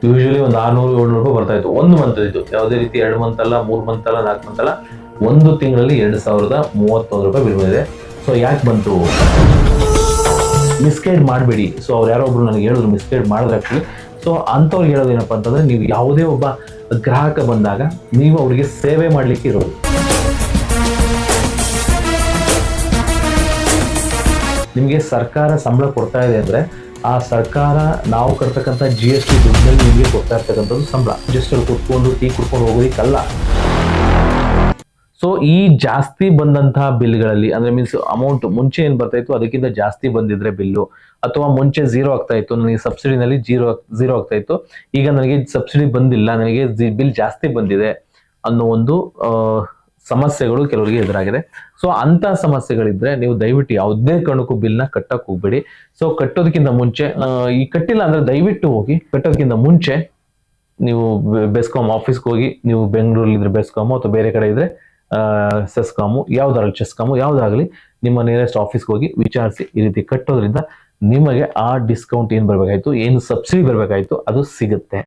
Usually ಒಂದು 600-700 ರೂಪಾಯಿ ಬರ್ತಾ ಇತ್ತು ಒಂದು ಮಂತ್. ಇದು ಯಾವುದೇ ರೀತಿ 2 ಮಂತ್ ಅಲ್ಲ, 3 ಮಂತ್ ಅಲ್ಲ, 4 ಮಂತ್ ಅಲ್ಲ, ಒಂದು ತಿಂಗಳಲ್ಲಿ 2031 ರೂಪಾಯಿ ಬಿಲ್ ಬಂದಿದೆ. ಸೊ ಯಾಕೆ ಬಂತು? ಮಿಸ್ಗೈಡ್ ಮಾಡಬೇಡಿ. ಸೊ ಅವ್ರು ಯಾರೋ ಒಬ್ರು ನನಗೆ ಹೇಳಿದ್ರು ಮಿಸ್ಗೈಡ್ ಮಾಡಿದ್ರೆ ಆಕ್ಚುಲಿ. ಸೊ ಅಂಥವ್ರಿಗೆ ಹೇಳೋದೇನಪ್ಪ ಅಂತಂದ್ರೆ, ನೀವು ಯಾವುದೇ ಒಬ್ಬ ಗ್ರಾಹಕ ಬಂದಾಗ ನೀವು ಅವರಿಗೆ ಸೇವೆ ಮಾಡಲಿಕ್ಕೆ ಇರೋದು. ನಿಮಗೆ ಸರ್ಕಾರ ಸಂಬಳ ಕೊಡ್ತಾ ಇದೆ ಅಂದರೆ ಆ ಸರ್ಕಾರ ನಾವು ಕಟ್ತಕ್ಕಂಥ GST ದುಡ್ಡಲ್ಲಿ ನಿಮಗೆ ಕೊಡ್ತಾ ಇರ್ತಕ್ಕಂಥದ್ದು ಸಂಬಳ. ಜಸ್ಟ್ ಅಲ್ಲಿ ಕುತ್ಕೊಂಡು ಟೀ ಕುಡ್ಕೊಂಡು ಹೋಗೋದಕ್ಕಲ್ಲ. ಸೊ ಈ ಜಾಸ್ತಿ ಬಂದಂತಹ ಬಿಲ್ಗಳಲ್ಲಿ ಅಂದ್ರೆ ಮೀನ್ಸ್ ಅಮೌಂಟ್ ಮುಂಚೆ ಏನ್ ಬರ್ತಾ ಇತ್ತು ಅದಕ್ಕಿಂತ ಜಾಸ್ತಿ ಬಂದಿದ್ರೆ ಬಿಲ್ಲು, ಅಥವಾ ಮುಂಚೆ 0 ಆಗ್ತಾ ಇತ್ತು, ನನಗೆ ಸಬ್ಸಿಡಿನಲ್ಲಿ ಝೀರೋ ಆಗ್ತಾ ಇತ್ತು, ಈಗ ನನಗೆ ಸಬ್ಸಿಡಿ ಬಂದಿಲ್ಲ, ನನಗೆ ಬಿಲ್ ಜಾಸ್ತಿ ಬಂದಿದೆ ಅನ್ನೋ ಒಂದು ಸಮಸ್ಯೆಗಳು ಕೆಲವರಿಗೆ ಎದುರಾಗಿದೆ. ಸೊ ಅಂತ ಸಮಸ್ಯೆಗಳಿದ್ರೆ ನೀವು ದಯವಿಟ್ಟು ಯಾವುದೇ ಕಾರಣಕ್ಕೂ ಬಿಲ್ನ ಕಟ್ಟಕ್ ಹೋಗ್ಬೇಡಿ. ಸೊ ಕಟ್ಟೋದಕ್ಕಿಂತ ಮುಂಚೆ ಈ ಕಟ್ಟಿಲ್ಲ ಅಂದ್ರೆ ದಯವಿಟ್ಟು ಹೋಗಿ ಕಟ್ಟೋದಕ್ಕಿಂತ ಮುಂಚೆ ನೀವು ಬೆಸ್ಕಾಂ ಆಫೀಸ್ಗೆ ಹೋಗಿ, ನೀವು ಬೆಂಗಳೂರಲ್ಲಿ ಇದ್ರೆ ಬೆಸ್ಕಾಮು ಅಥವಾ ಬೇರೆ ಕಡೆ ಇದ್ರೆ ಸೆಸ್ಕಾಮು, ಯಾವ್ದಾಗಲಿ ಚೆಸ್ಕಾಮು ಯಾವ್ದಾಗಲಿ, ನಿಮ್ಮ ನಿಯರೆಸ್ಟ್ ಆಫೀಸ್ಗೆ ಹೋಗಿ ವಿಚಾರಿಸಿ. ಈ ರೀತಿ ಕಟ್ಟೋದ್ರಿಂದ ನಿಮಗೆ ಆ ಡಿಸ್ಕೌಂಟ್ ಏನ್ ಬರ್ಬೇಕಾಯ್ತು, ಏನು ಸಬ್ಸಿಡಿ ಬರ್ಬೇಕಾಯ್ತು ಅದು ಸಿಗುತ್ತೆ.